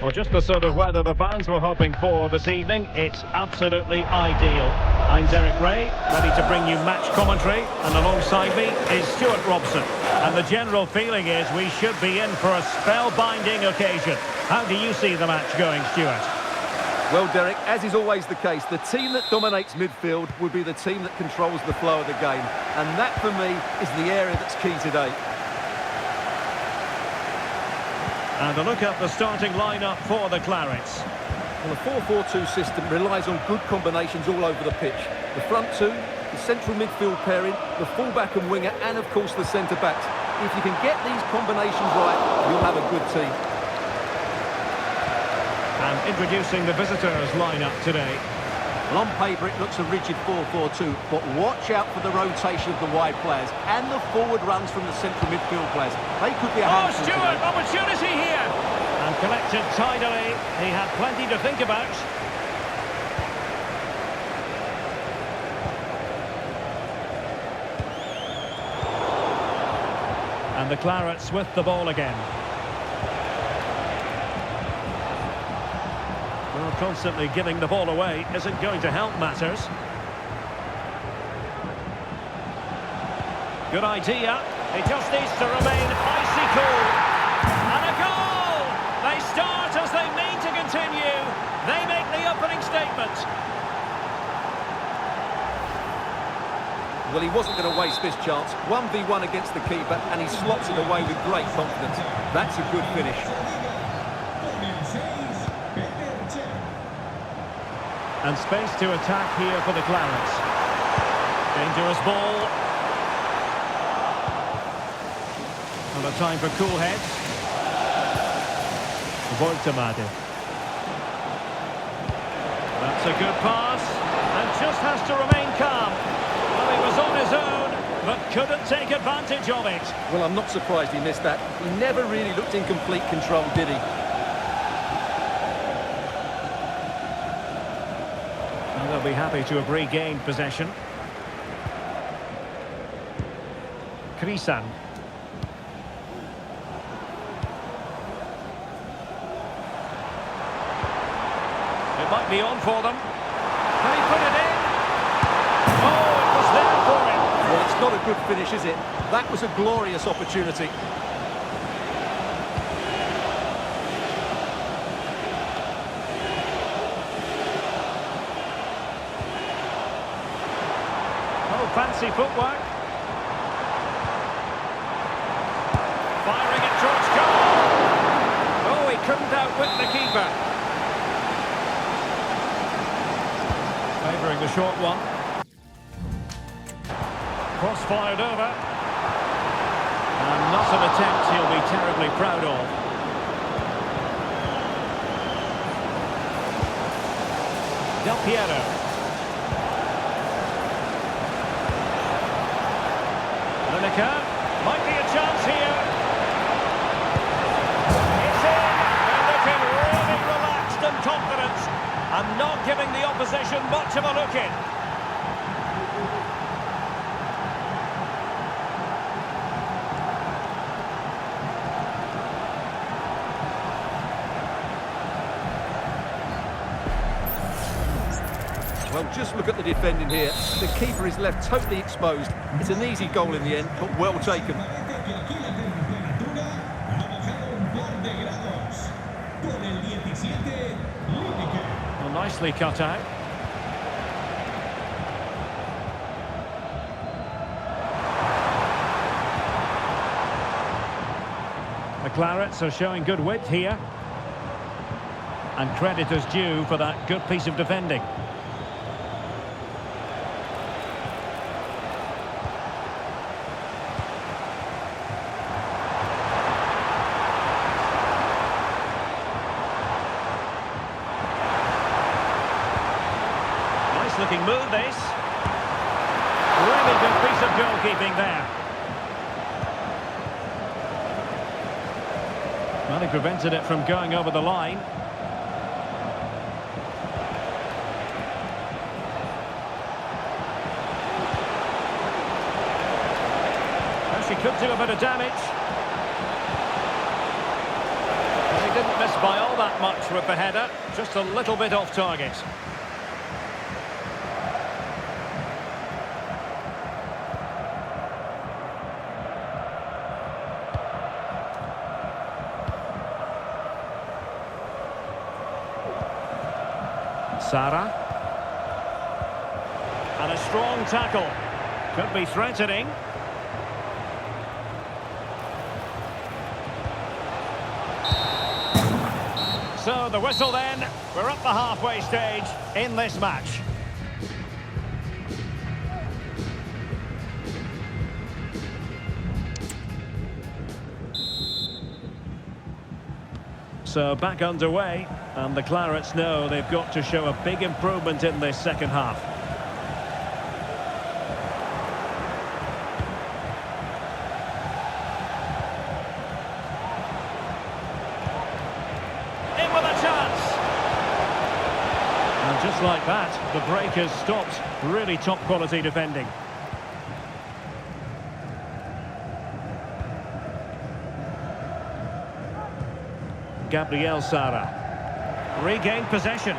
Well, just the sort of weather the fans were hoping for this evening. It's absolutely ideal. I'm Derek Ray, ready to bring you match commentary, and alongside me is Stuart Robson. And the general feeling is we should be in for a spellbinding occasion. How do you see the match going, Stuart? Well, Derek, as is always the case, the team that dominates midfield will be the team that controls the flow of the game. And that, for me, is the area that's key today. And a look at the starting lineup for the Clarets. Well, the 4-4-2 system relies on good combinations all over the pitch. The front two, the central midfield pairing, the fullback and winger, and of course the centre-backs. If you can get these combinations right, you'll have a good team. And introducing the visitors lineup today. Well, on paper it looks a rigid 4-4-2, but watch out for the rotation of the wide players and the forward runs from the central midfield players. They could be a handful Stuart, today. opportunity here! And collected tidily. He had plenty to think about. And the Clarets with the ball again. Well, constantly giving the ball away isn't going to help matters. Good idea. He just needs to remain icy cool. And a goal! They start as they mean to continue. They make the opening statement. Well, he wasn't going to waste this chance. 1v1 against the keeper, and he slots it away with great confidence. That's a good finish. And space to attack here for the Clarets. Dangerous ball. And a time for cool heads. Voltemade. That's a good pass. And just has to remain calm. Well, he was on his own, but couldn't take advantage of it. Well, I'm not surprised he missed that. He never really looked in complete control, did he? They'll be happy to have regained possession. Krisan. It might be on for them. Can he put it in? Oh, it was there for him. Well, it's not a good finish, is it? That was a glorious opportunity. Fancy footwork. Firing it towards goal. Oh, he couldn't outwit the keeper. Favouring the short one. Cross fired over. And not an attempt he'll be terribly proud of. Del Piero. Might be a chance here. It's in. They're looking really relaxed and confident, and not giving the opposition much of a look in. Well, just look at the defending here. The keeper is left totally exposed. It's an easy goal in the end, but well taken. Well, nicely cut out. The Clarets are showing good width here. And credit is due for that good piece of defending. looking move, this. Really good piece of goalkeeping there. Well, he prevented it from going over the line. Well, she could do a bit of damage. Well, he didn't miss by all that much with the header, just a little bit off target. Sara. And a strong tackle. Could be threatening. So the whistle then. We're up the halfway stage in this match. So back underway, and the Clarets know they've got to show a big improvement in this second half. In with a chance! And just like that, the break has stopped. Really top quality defending. Gabriel Sara. Regained possession.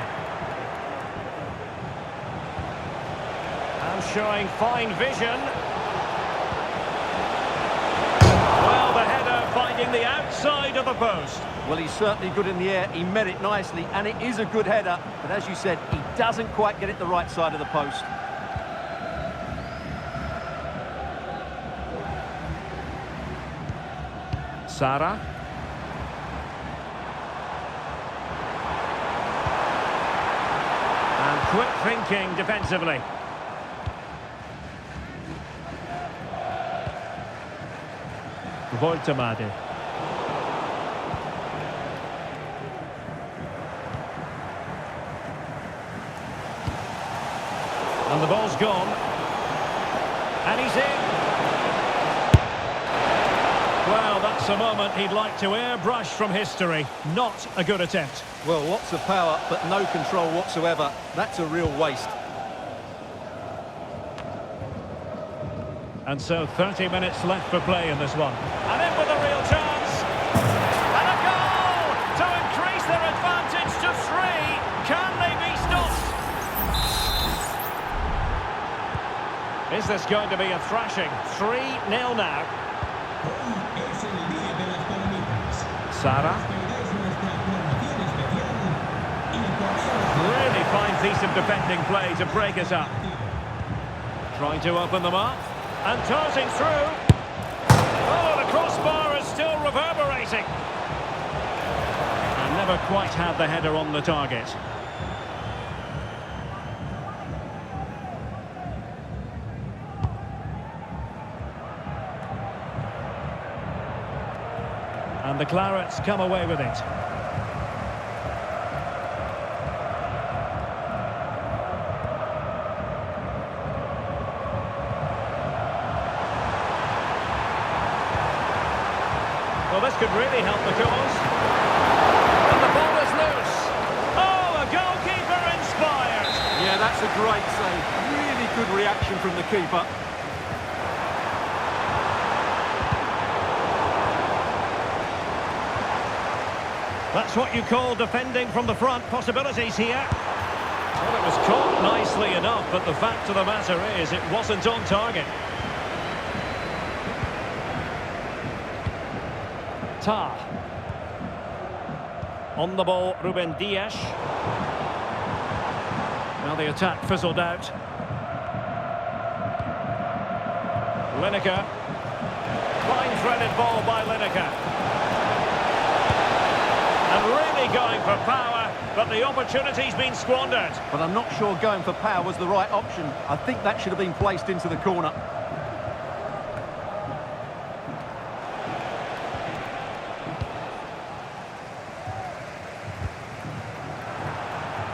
And showing fine vision. Well, the header finding the outside of the post. Well, he's certainly good in the air. He met it nicely, and it is a good header. But as you said, he doesn't quite get it the right side of the post. Sara. Quick thinking defensively. Woltemade. And the ball's gone. And he's in. Well, that's a moment he'd like to airbrush from history. Not a good attempt. Well, lots of power, but no control whatsoever. That's a real waste. And so 30 minutes left for play in this one. And in with a real chance. And a goal to increase their advantage to 3. Can they be stopped? Is this going to be a thrashing? 3-0 now. Sara. Really fine piece of defending play to break us up. Trying to open them up. And tossing through. Oh, the crossbar is still reverberating. And never quite had the header on the target. And the Clarets come away with it. Well, this could really help the cause. And the ball is loose. Oh, a goalkeeper inspired. Yeah, that's a great save. Really good reaction from the keeper. That's what you call defending from the front. Possibilities here. Well, it was caught nicely enough, but the fact of the matter is it wasn't on target. Tah. On the ball, Ruben Dias. Now the attack fizzled out. Lineker. Fine threaded ball by Lineker. And really going for power, but the opportunity's been squandered. But I'm not sure going for power was the right option. I think that should have been placed into the corner.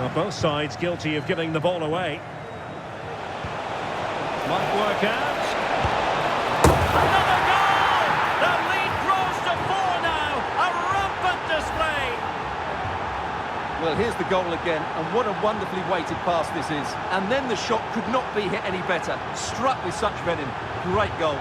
Well, both sides guilty of giving the ball away. Might work out. Another goal! The lead grows to 4 now. A rampant display. Well, here's the goal again, and what a wonderfully weighted pass this is. And then the shot could not be hit any better. Struck with such venom. Great goal.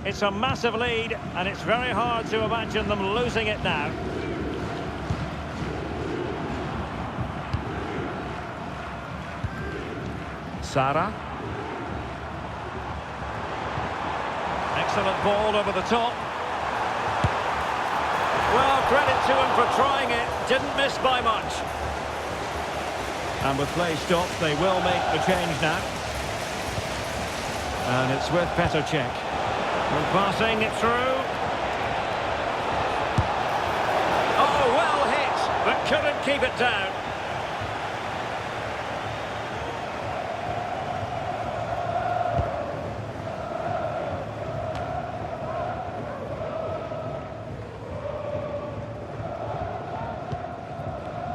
It's a massive lead, and it's very hard to imagine them losing it now. Sara. Excellent ball over the top. Well, credit to him for trying it. Didn't miss by much. And with play stopped, they will make the change now. And it's with Petr Cech. And passing it through. Oh, well hit, but couldn't keep it down.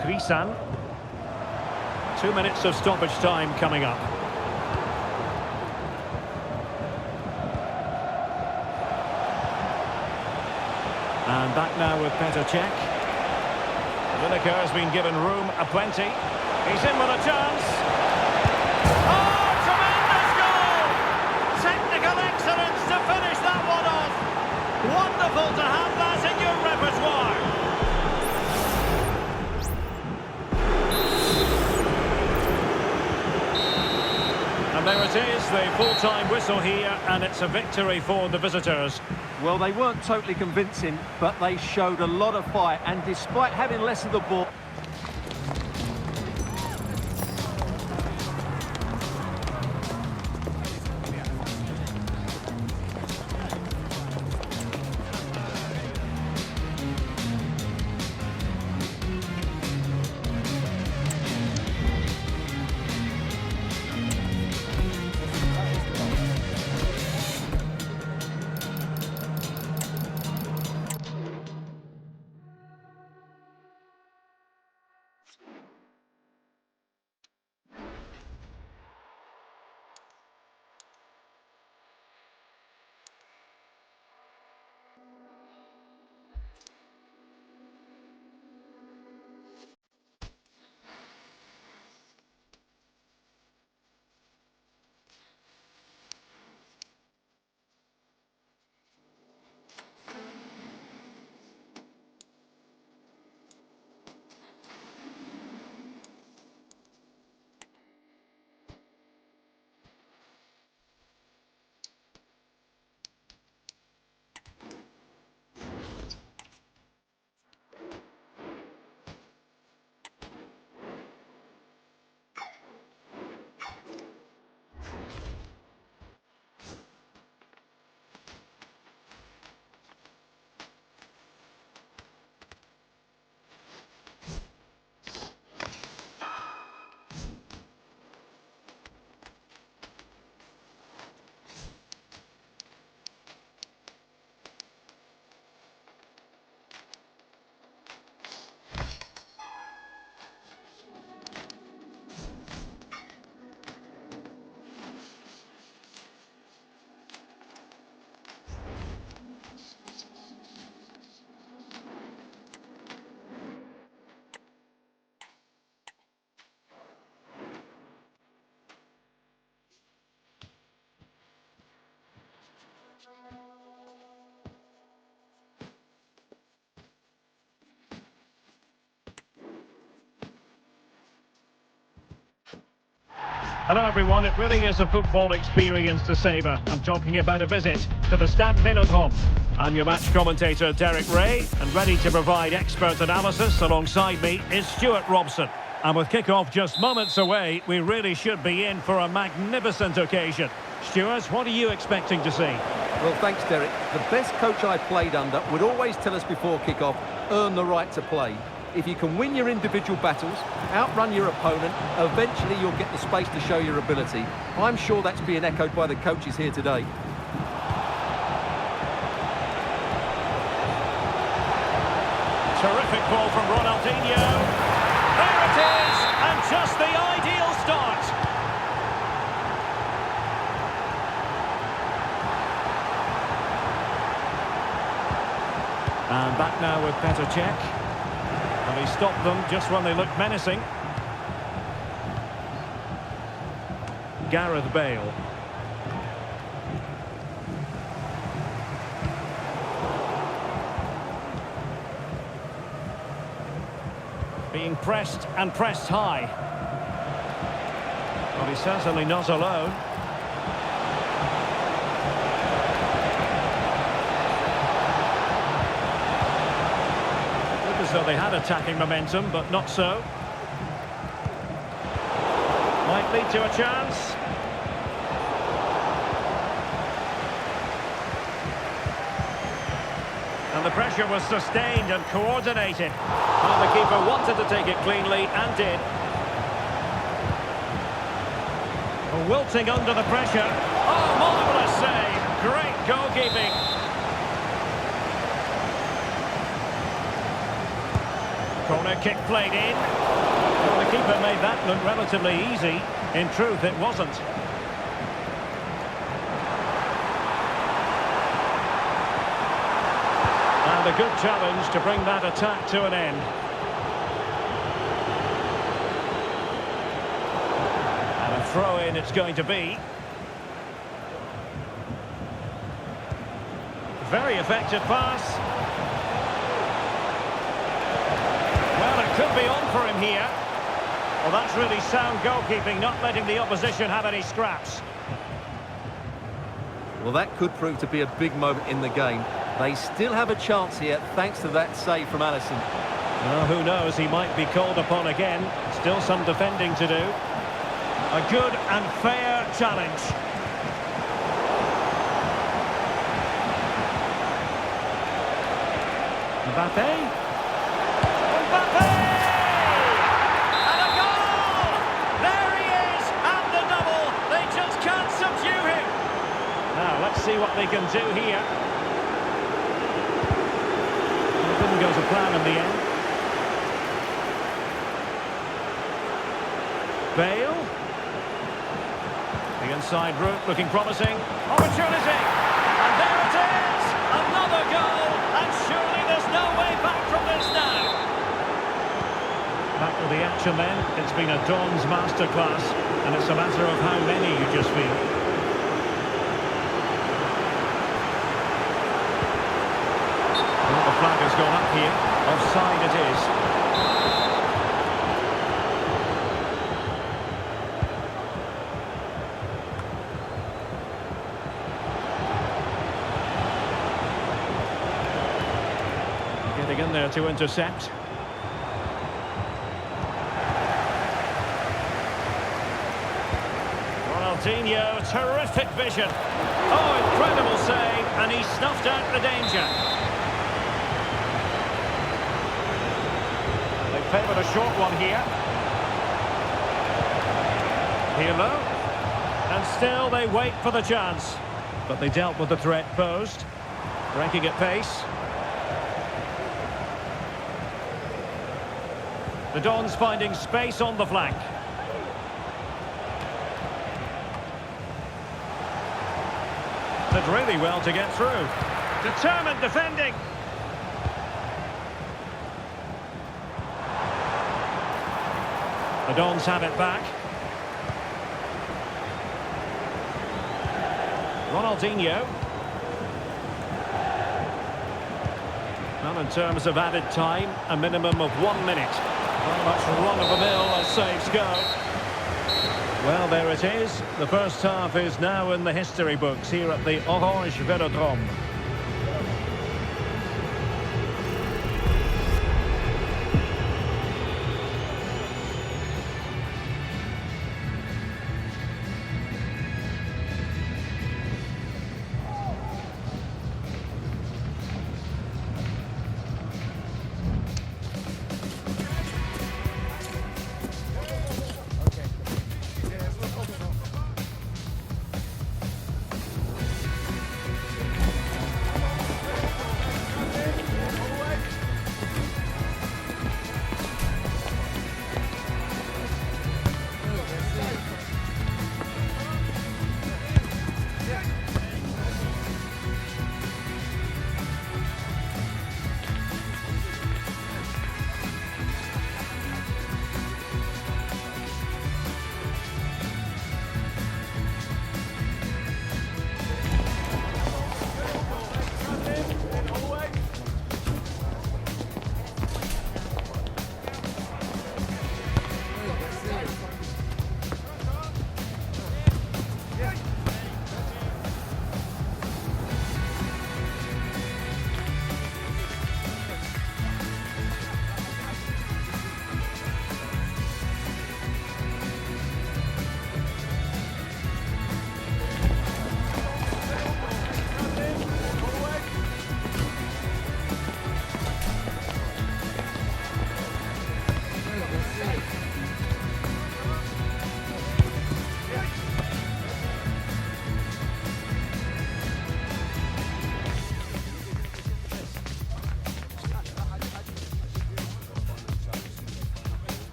Krisan. 2 minutes of stoppage time coming up. And back now with Petr Cech. Lineker has been given room aplenty. He's in with a chance. Oh, tremendous goal! Technical excellence to finish that one off. Wonderful to have that in your repertoire. And there it is, the full-time whistle here, and it's a victory for the visitors. Well, they weren't totally convincing, but they showed a lot of fight, and despite having less of the ball... Hello everyone, it really is a football experience to savour. I'm talking about a visit to the Stade Vélodrome. I'm your match commentator Derek Ray, and ready to provide expert analysis alongside me is Stuart Robson. And with kick-off just moments away, we really should be in for a magnificent occasion. Stuart, what are you expecting to see? Well, thanks, Derek. The best coach I played under would always tell us before kick-off, earn the right to play. If you can win your individual battles, outrun your opponent, eventually you'll get the space to show your ability. I'm sure that's being echoed by the coaches here today. Terrific ball from Ronaldinho. There it is, and just the ideal start. And back now with Petr Cech. And he stopped them just when they looked menacing. Gareth Bale. Being pressed and pressed high. Well, he's certainly not alone. Looked as though they had attacking momentum, but not so. Might lead to a chance. And the pressure was sustained and coordinated. Well, the keeper wanted to take it cleanly and did. Wilting under the pressure. Oh, marvellous save. Great goalkeeping. Corner kick played in. Well, the keeper made that look relatively easy. In truth, it wasn't. And a good challenge to bring that attack to an end. And a throw-in it's going to be. Very effective pass. Well, it could be on for him here. Well, that's really sound goalkeeping, not letting the opposition have any scraps. Well, that could prove to be a big moment in the game. They still have a chance here, thanks to that save from Alisson. Well, who knows, he might be called upon again. Still some defending to do. A good and fair challenge. Mbappe. Mbappe! And a goal! There he is, and the double. They just can't subdue him. Now, let's see what they can do here. Didn't go to plan in the end. Bale. The inside route looking promising. Opportunity! And there it is! Another goal! And surely there's no way back from this now. Back with the action then. It's been a Don's masterclass. And it's a matter of how many you just feel. The flag has gone up here. Offside it is. Getting in there to intercept. Ronaldinho, terrific vision. Oh, incredible save, and he snuffed out the danger. Favored a short one here. Pirlo. And still they wait for the chance. But they dealt with the threat posed. Breaking at pace. The Dons finding space on the flank. Did really well to get through. Determined defending. The Dons have it back. Ronaldinho. Well, in terms of added time, a minimum of 1 minute. Very much run-of-the-mill as saves go. Well, there it is. The first half is now in the history books here at the Orange Velodrome.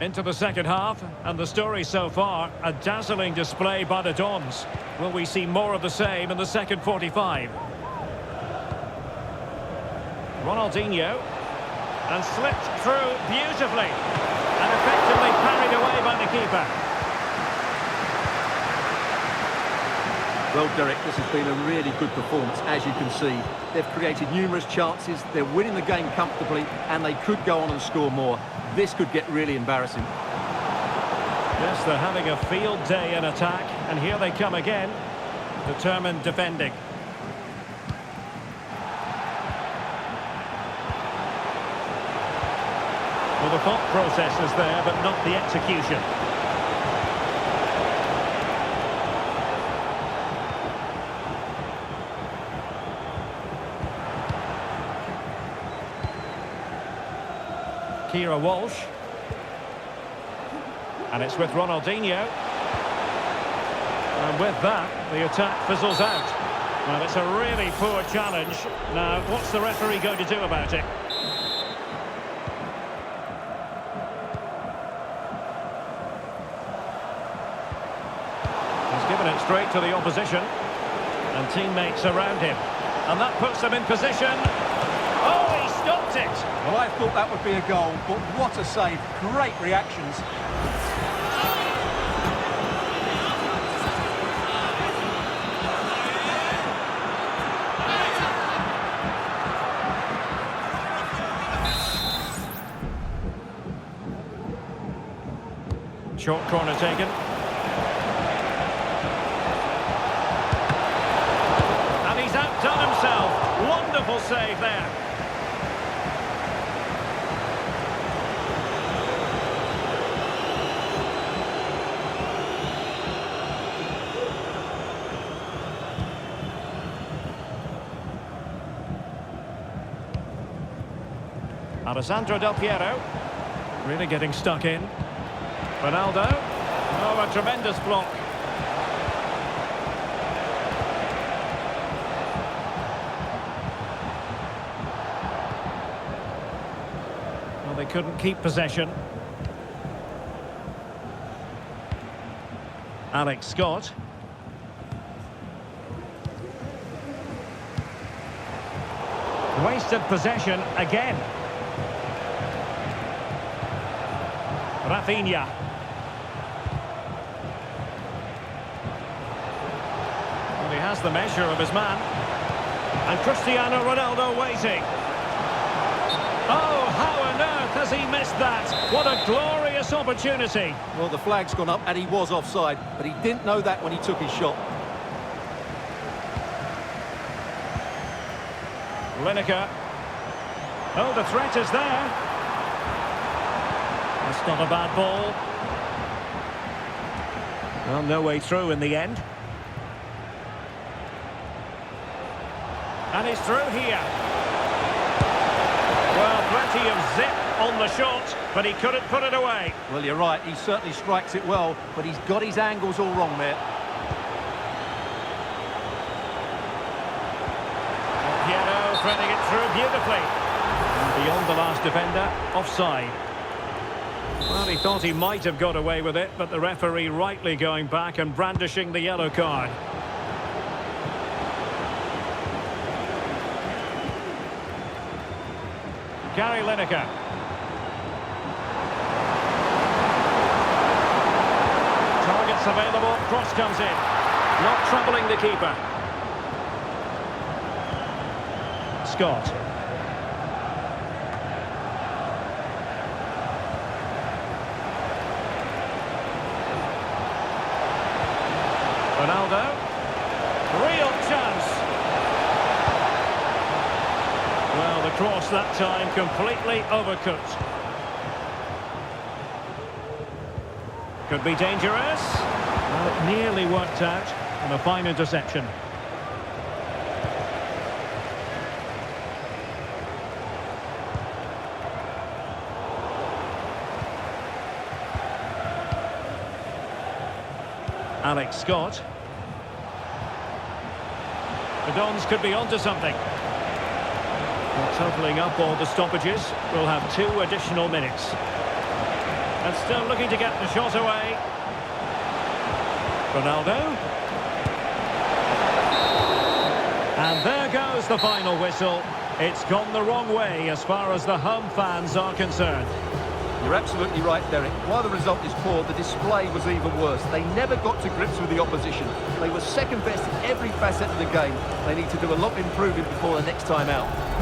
Into the second half, and the story so far, a dazzling display by the Dons. Will we see more of the same in the second 45? Ronaldinho, and slipped through beautifully, and effectively parried away by the keeper. Well, Derek, this has been a really good performance, as you can see. They've created numerous chances, they're winning the game comfortably, and they could go on and score more. This could get really embarrassing. Yes, they're having a field day in attack, and here they come again, determined defending. Well, the thought process is there, but not the execution. Kira Walsh. And it's with Ronaldinho. And with that, the attack fizzles out. Well, it's a really poor challenge. Now, what's the referee going to do about it? He's given it straight to the opposition. And teammates around him. And that puts them in position. Oh, he stopped it! Well, I thought that would be a goal, but what a save. Great reactions. Short corner taken. And he's outdone himself. Wonderful save there. Alessandro Del Piero. Really getting stuck in. Ronaldo. Oh, a tremendous block. Well, they couldn't keep possession. Alex Scott. Wasted possession again. Rafinha. Well, he has the measure of his man. And Cristiano Ronaldo waiting. Oh, how on earth has he missed that? What a glorious opportunity. Well, the flag's gone up and he was offside, but he didn't know that when he took his shot. Lineker. Oh, the threat is there. That's not a bad ball. Well, no way through in the end. And he's through here. Well, plenty of zip on the shot, but he couldn't put it away. Well, you're right, he certainly strikes it well, but he's got his angles all wrong there. Piero threading it through beautifully. And beyond the last defender, offside. Well, he thought he might have got away with it, but the referee rightly going back and brandishing the yellow card. Gary Lineker. Targets available, cross comes in. Not troubling the keeper. Scott. Ronaldo. Real chance. Well, the cross that time completely overcooked. Could be dangerous. Well, it nearly worked out. And a fine interception. Alex Scott. The Dons could be onto something. Well, totalling up all the stoppages, we'll have 2 additional minutes. And still looking to get the shot away. Ronaldo. And there goes the final whistle. It's gone the wrong way as far as the home fans are concerned. You're absolutely right, Derek. While the result is poor, the display was even worse. They never got to grips with the opposition. They were second best in every facet of the game. They need to do a lot of improving before the next time out.